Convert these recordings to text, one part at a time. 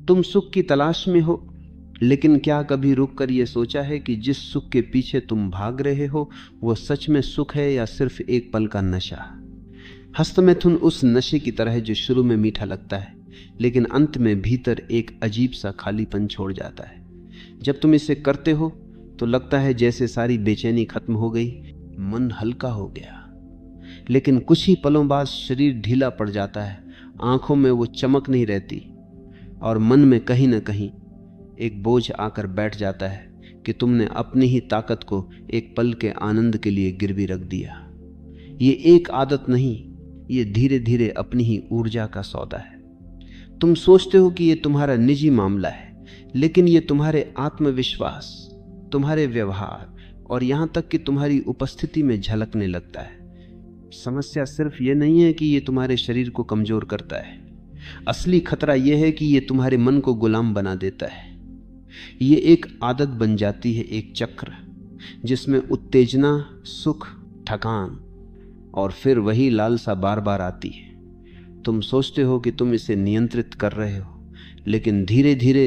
तुम सुख की तलाश में हो, लेकिन क्या कभी रुककर यह सोचा है कि जिस सुख के पीछे तुम भाग रहे हो वो सच में सुख है या सिर्फ एक पल का नशा? हस्तमैथुन उस नशे की तरह है जो शुरू में मीठा लगता है, लेकिन अंत में भीतर एक अजीब सा खालीपन छोड़ जाता है। जब तुम इसे करते हो तो लगता है जैसे सारी बेचैनी खत्म हो गई, मन हल्का हो गया। लेकिन कुछ ही पलों बाद शरीर ढीला पड़ जाता है, आंखों में वो चमक नहीं रहती और मन में कहीं ना कहीं एक बोझ आकर बैठ जाता है कि तुमने अपनी ही ताकत को एक पल के आनंद के लिए गिरवी रख दिया। ये एक आदत नहीं, ये धीरे धीरे अपनी ही ऊर्जा का सौदा है। तुम सोचते हो कि ये तुम्हारा निजी मामला है, लेकिन ये तुम्हारे आत्मविश्वास, तुम्हारे व्यवहार और यहां तक कि तुम्हारी उपस्थिति में झलकने लगता है। समस्या सिर्फ ये नहीं है कि ये तुम्हारे शरीर को कमजोर करता है, असली खतरा यह है कि ये तुम्हारे मन को गुलाम बना देता है। ये एक आदत बन जाती है, एक चक्र जिसमें उत्तेजना, सुख, थकान और फिर वही लालसा बार बार आती है। तुम सोचते हो कि तुम इसे नियंत्रित कर रहे हो, लेकिन धीरे धीरे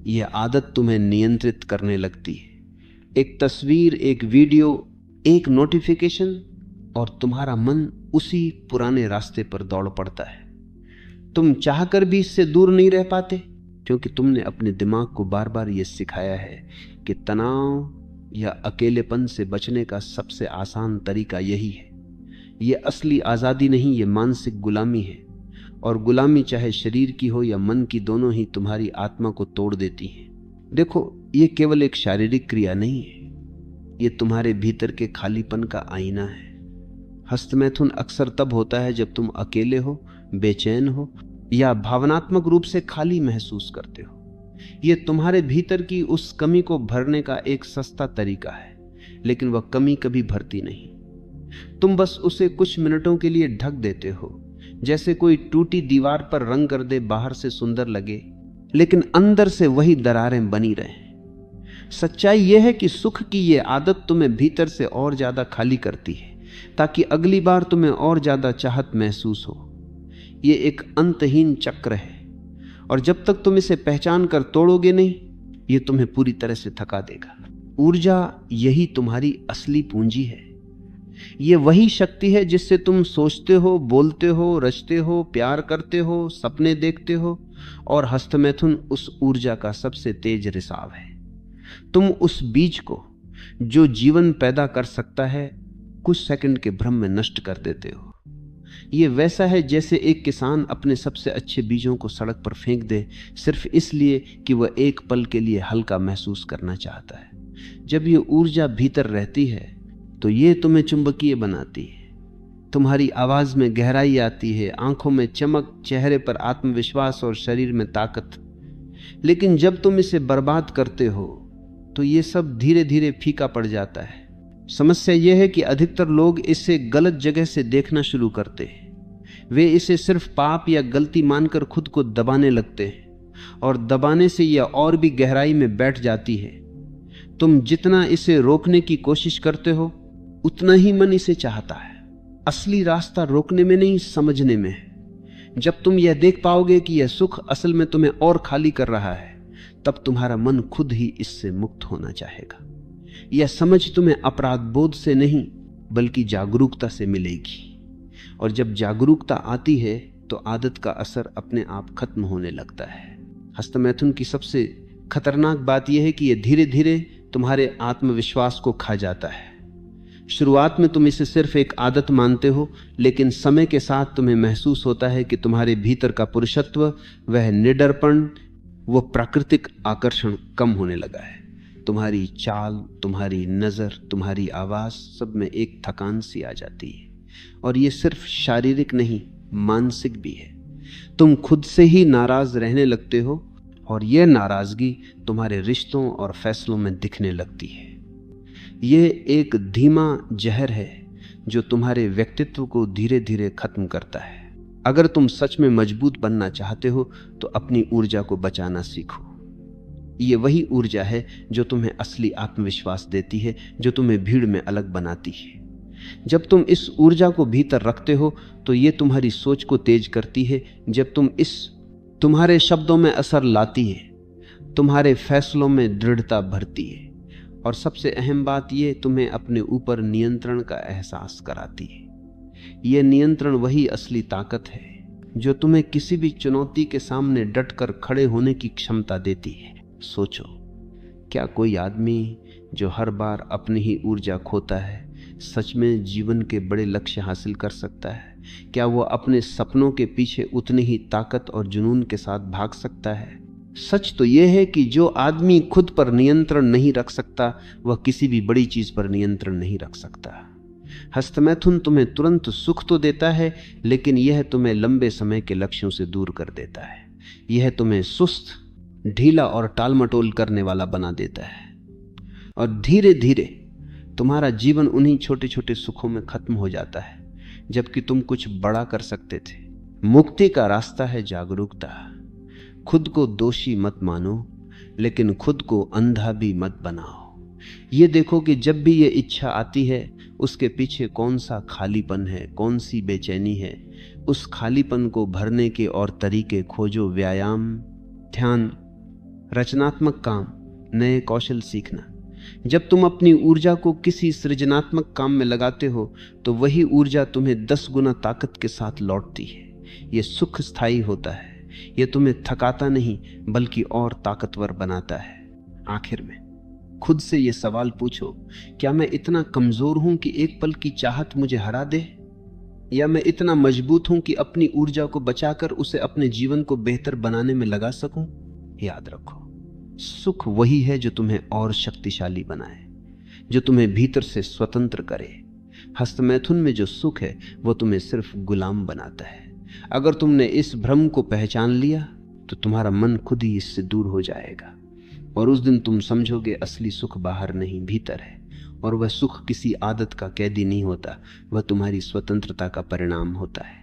यह आदत तुम्हें नियंत्रित करने लगती है। एक तस्वीर, एक वीडियो, एक नोटिफिकेशन और तुम्हारा मन उसी पुराने रास्ते पर दौड़ पड़ता है। तुम चाहकर भी इससे दूर नहीं रह पाते, क्योंकि तुमने अपने दिमाग को बार बार यह सिखाया है कि तनाव या अकेलेपन से बचने का सबसे आसान तरीका यही है। यह असली आज़ादी नहीं, यह मानसिक गुलामी है, और गुलामी चाहे शरीर की हो या मन की, दोनों ही तुम्हारी आत्मा को तोड़ देती है। देखो, यह केवल एक शारीरिक क्रिया नहीं है, यह तुम्हारे भीतर के खालीपन का आईना है। हस्तमैथुन अक्सर तब होता है जब तुम अकेले हो, बेचैन हो या भावनात्मक रूप से खाली महसूस करते हो। यह तुम्हारे भीतर की उस कमी को भरने का एक सस्ता तरीका है, लेकिन वह कमी कभी भरती नहीं। तुम बस उसे कुछ मिनटों के लिए ढक देते हो, जैसे कोई टूटी दीवार पर रंग कर दे, बाहर से सुंदर लगे लेकिन अंदर से वही दरारें बनी रहें। सच्चाई यह है कि सुख की यह आदत तुम्हें भीतर से और ज्यादा खाली करती है, ताकि अगली बार तुम्हें और ज्यादा चाहत महसूस हो। ये एक अंतहीन चक्र है, और जब तक तुम इसे पहचान कर तोड़ोगे नहीं, ये तुम्हें पूरी तरह से थका देगा। ऊर्जा यही तुम्हारी असली पूंजी है। ये वही शक्ति है जिससे तुम सोचते हो, बोलते हो, रचते हो, प्यार करते हो, सपने देखते हो, और हस्तमैथुन उस ऊर्जा का सबसे तेज रिसाव है। तुम उस बीज को जो जीवन पैदा कर सकता है, कुछ सेकंड के भ्रम में नष्ट कर देते हो। ये वैसा है जैसे एक किसान अपने सबसे अच्छे बीजों को सड़क पर फेंक दे, सिर्फ इसलिए कि वह एक पल के लिए हल्का महसूस करना चाहता है। जब ये ऊर्जा भीतर रहती है तो ये तुम्हें चुंबकीय बनाती है, तुम्हारी आवाज में गहराई आती है, आंखों में चमक, चेहरे पर आत्मविश्वास और शरीर में ताकत। लेकिन जब तुम इसे बर्बाद करते हो तो ये सब धीरे धीरे फीका पड़ जाता है। समस्या यह है कि अधिकतर लोग इसे गलत जगह से देखना शुरू करते हैं। वे इसे सिर्फ पाप या गलती मानकर खुद को दबाने लगते हैं, और दबाने से यह और भी गहराई में बैठ जाती है। तुम जितना इसे रोकने की कोशिश करते हो, उतना ही मन इसे चाहता है। असली रास्ता रोकने में नहीं, समझने में है। जब तुम यह देख पाओगे कि यह सुख असल में तुम्हें और खाली कर रहा है, तब तुम्हारा मन खुद ही इससे मुक्त होना चाहेगा। यह समझ तुम्हें अपराध बोध से नहीं, बल्कि जागरूकता से मिलेगी, और जब जागरूकता आती है तो आदत का असर अपने आप खत्म होने लगता है। हस्तमैथुन की सबसे खतरनाक बात यह है कि यह धीरे धीरे तुम्हारे आत्मविश्वास को खा जाता है। शुरुआत में तुम इसे सिर्फ एक आदत मानते हो, लेकिन समय के साथ तुम्हें महसूस होता है कि तुम्हारे भीतर का पुरुषत्व, वह निडरपन, वो प्राकृतिक आकर्षण कम होने लगा है। तुम्हारी चाल, तुम्हारी नजर, तुम्हारी आवाज, सब में एक थकान सी आ जाती है, और ये सिर्फ शारीरिक नहीं, मानसिक भी है। तुम खुद से ही नाराज रहने लगते हो, और यह नाराजगी तुम्हारे रिश्तों और फैसलों में दिखने लगती है। ये एक धीमा जहर है जो तुम्हारे व्यक्तित्व को धीरे धीरे खत्म करता है। अगर तुम सच में मजबूत बनना चाहते हो तो अपनी ऊर्जा को बचाना सीखो। ये वही ऊर्जा है जो तुम्हें असली आत्मविश्वास देती है, जो तुम्हें भीड़ में अलग बनाती है। जब तुम इस ऊर्जा को भीतर रखते हो तो ये तुम्हारी सोच को तेज करती है। जब तुम इस तुम्हारे शब्दों में असर लाती है, तुम्हारे फैसलों में दृढ़ता भरती है, और सबसे अहम बात यह, तुम्हें अपने ऊपर नियंत्रण का एहसास कराती है। यह नियंत्रण वही असली ताकत है जो तुम्हें किसी भी चुनौती के सामने डटकर खड़े होने की क्षमता देती है। सोचो, क्या कोई आदमी जो हर बार अपनी ही ऊर्जा खोता है सच में जीवन के बड़े लक्ष्य हासिल कर सकता है? क्या वो अपने सपनों के पीछे उतनी ही ताकत और जुनून के साथ भाग सकता है? सच तो यह है कि जो आदमी खुद पर नियंत्रण नहीं रख सकता वह किसी भी बड़ी चीज पर नियंत्रण नहीं रख सकता। हस्तमैथुन तुम्हें तुरंत सुख तो देता है, लेकिन यह तुम्हें लंबे समय के लक्ष्यों से दूर कर देता है। यह तुम्हें सुस्त, ढीला और टालमटोल करने वाला बना देता है, और धीरे धीरे तुम्हारा जीवन उन्हीं छोटे छोटे सुखों में खत्म हो जाता है, जबकि तुम कुछ बड़ा कर सकते थे। मुक्ति का रास्ता है जागरूकता। खुद को दोषी मत मानो, लेकिन खुद को अंधा भी मत बनाओ। ये देखो कि जब भी ये इच्छा आती है उसके पीछे कौन सा खालीपन है, कौन सी बेचैनी है। उस खालीपन को भरने के और तरीके खोजो। व्यायाम, ध्यान, रचनात्मक काम, नए कौशल सीखना। जब तुम अपनी ऊर्जा को किसी सृजनात्मक काम में लगाते हो तो वही ऊर्जा तुम्हें 10 गुना ताकत के साथ लौटती है। यह सुख स्थायी होता है। यह तुम्हें थकाता नहीं बल्कि और ताकतवर बनाता है। आखिर में खुद से यह सवाल पूछो, क्या मैं इतना कमजोर हूं कि एक पल की चाहत मुझे हरा दे, या मैं इतना मजबूत हूं कि अपनी ऊर्जा को बचाकर उसे अपने जीवन को बेहतर बनाने में लगा सकूं? याद रखो, सुख वही है जो तुम्हें और शक्तिशाली बनाए, जो तुम्हें भीतर से स्वतंत्र करे। हस्तमैथुन में जो सुख है वो तुम्हें सिर्फ गुलाम बनाता है। अगर तुमने इस भ्रम को पहचान लिया तो तुम्हारा मन खुद ही इससे दूर हो जाएगा, और उस दिन तुम समझोगे असली सुख बाहर नहीं भीतर है। और वह सुख किसी आदत का कैदी नहीं होता, वह तुम्हारी स्वतंत्रता का परिणाम होता है।